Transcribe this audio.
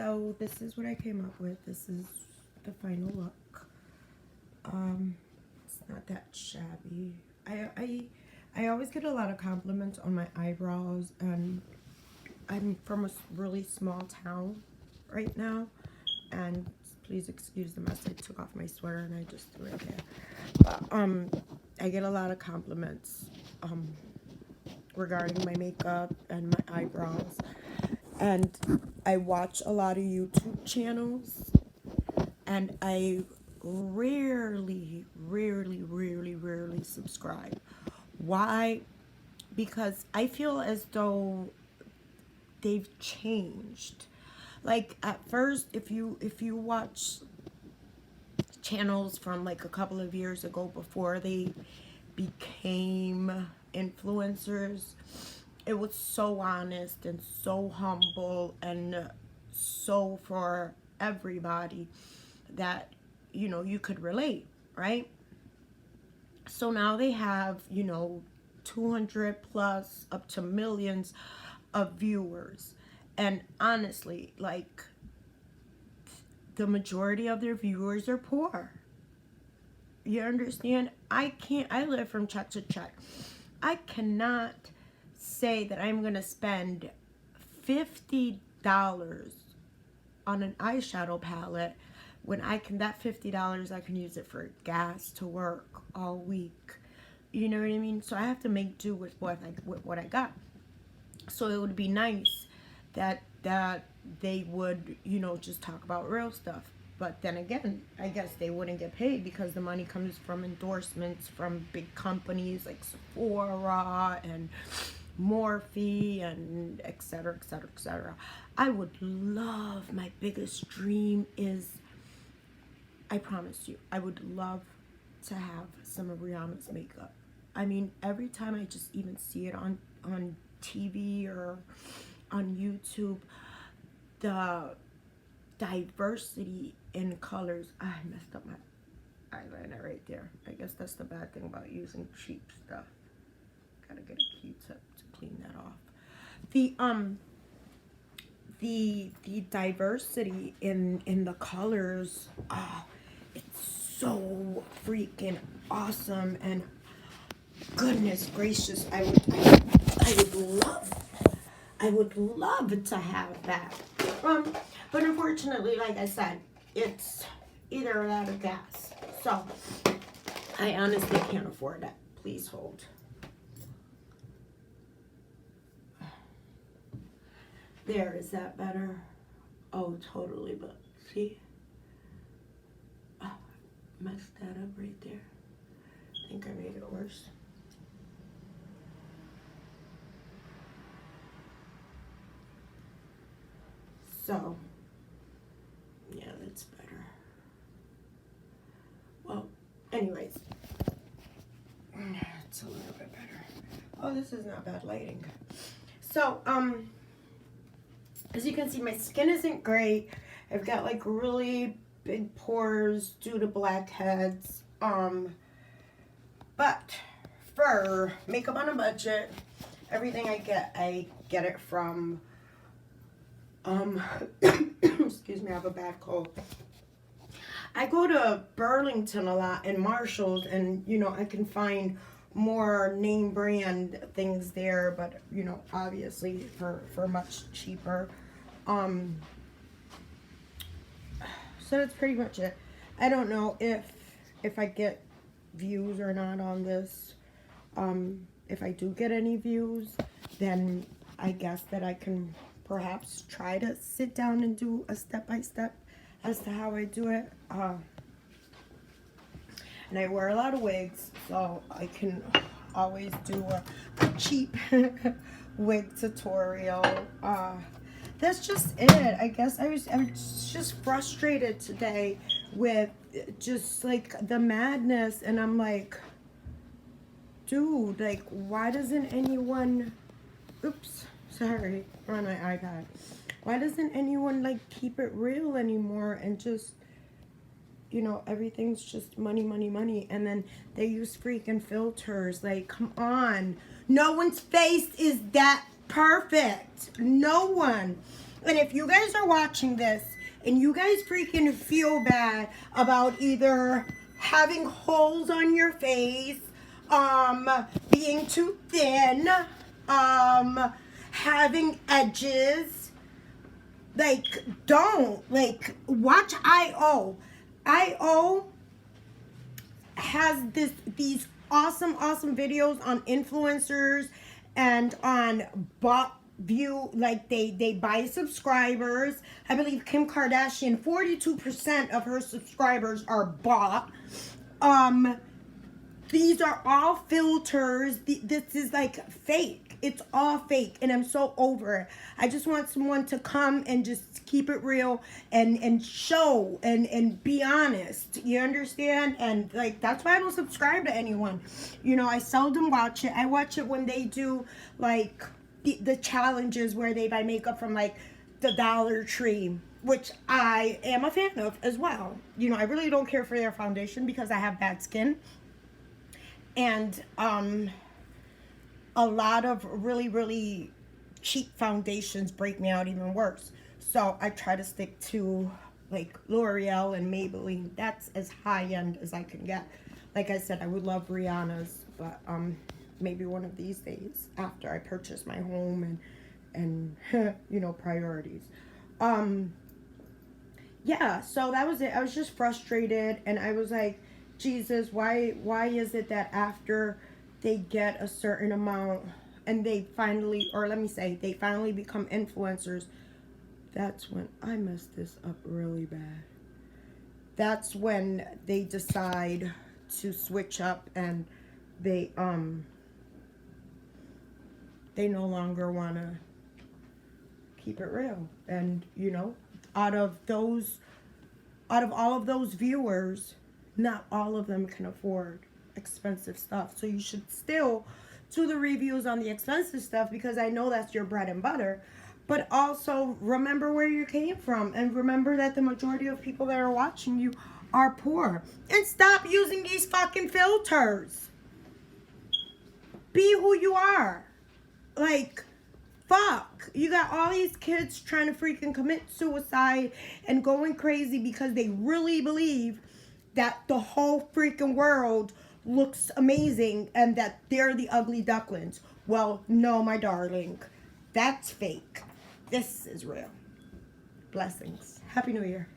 So this is what I came up with. This is the final look. It's not that shabby. I always get a lot of compliments on my eyebrows, and I'm from a really small town right now, and please excuse the mess. I took off my sweater and I just threw it there. But I get a lot of compliments regarding my makeup and my eyebrows, and I watch a lot of YouTube channels, and I rarely subscribe. Why? Because I feel as though they've changed. Like at first, if you watch channels from like a couple of years ago before they became influencers, it was so honest and so humble and so for everybody that, you know, you could relate, right? So now they have, you know, 200 plus up to millions of viewers. And honestly, like, the majority of their viewers are poor. You understand? I live from check to check. I cannot say that I'm going to spend $50 on an eyeshadow palette when that $50 I can use it for gas to work all week. You know what I mean? So I have to make do with what I got. So it would be nice that they would, you know, just talk about real stuff. But then again, I guess they wouldn't get paid because the money comes from endorsements from big companies like Sephora and Morphe and et cetera, et cetera, et cetera. I would love, my biggest dream is, I promise you, I would love to have some of Rihanna's makeup. I mean, every time I just even see it on TV or on YouTube, the diversity in colors. I messed up my eyeliner right there. I guess that's the bad thing about using cheap stuff. Gotta get a Q-tip to clean that off. The diversity in the colors, it's so freaking awesome, and goodness gracious, I would love to have that. But unfortunately, like I said, it's either that or gas. So I honestly can't afford that. Please hold. There, is that better? Oh, totally, but see? Oh, messed that up right there. I think I made it worse. So, yeah, that's better. Well, anyways, it's a little bit better. Oh, this is not bad lighting. So, as you can see, my skin isn't great. I've got like really big pores due to blackheads. But for makeup on a budget, everything I get it from, excuse me, I have a bad cold. I go to Burlington a lot and Marshall's, and, you know, I can find more name brand things there, but, you know, obviously for much cheaper. So that's pretty much it. I don't know if I get views or not on this. If I do get any views, then I guess that I can perhaps try to sit down and do a step-by-step as to how I do it. And I wear a lot of wigs, so I can always do a cheap wig tutorial. That's just it. I guess I was just frustrated today with just like the madness, and I'm like, dude, like, why doesn't anyone, oops, sorry, on my iPad. Why doesn't anyone like keep it real anymore and just, you know, everything's just money, money, money, and then they use freaking filters. Like, come on. No one's face is that perfect. No one. And if you guys are watching this and you guys freaking feel bad about either having holes on your face, being too thin, having edges, like, don't. Like, watch IO. IO has these awesome videos on influencers and on bot view, like they buy subscribers. I believe Kim Kardashian, 42% of her subscribers are bought. These are all filters. This is like fake. It's all fake, and I'm so over it. I just want someone to come and just keep it real and show and be honest. You understand? And like, that's why I don't subscribe to anyone. You know, I seldom watch it. I watch it when they do like the challenges where they buy makeup from like the Dollar Tree, which I am a fan of as well. You know, I really don't care for their foundation because I have bad skin. And a lot of really cheap foundations break me out even worse. So I try to stick to like L'Oreal and Maybelline. That's as high end as I can get. Like I said, I would love Rihanna's, but maybe one of these days after I purchase my home and you know, priorities. Yeah, so that was it. I was just frustrated, and I was like, Jesus, why is it that after they get a certain amount and they finally, or let me say, they finally become influencers, that's when I messed this up really bad. That's when they decide to switch up and they no longer want to keep it real. And you know, out of all of those viewers, not all of them can afford expensive stuff. So you should still do the reviews on the expensive stuff, because I know that's your bread and butter. But also remember where you came from, and remember that the majority of people that are watching you are poor. And stop using these fucking filters. Be who you are. Like, fuck. You got all these kids trying to freaking commit suicide and going crazy because they really believe that the whole freaking world looks amazing and that they're the ugly ducklings. Well, no, my darling. That's fake. This is real. Blessings. Happy New Year.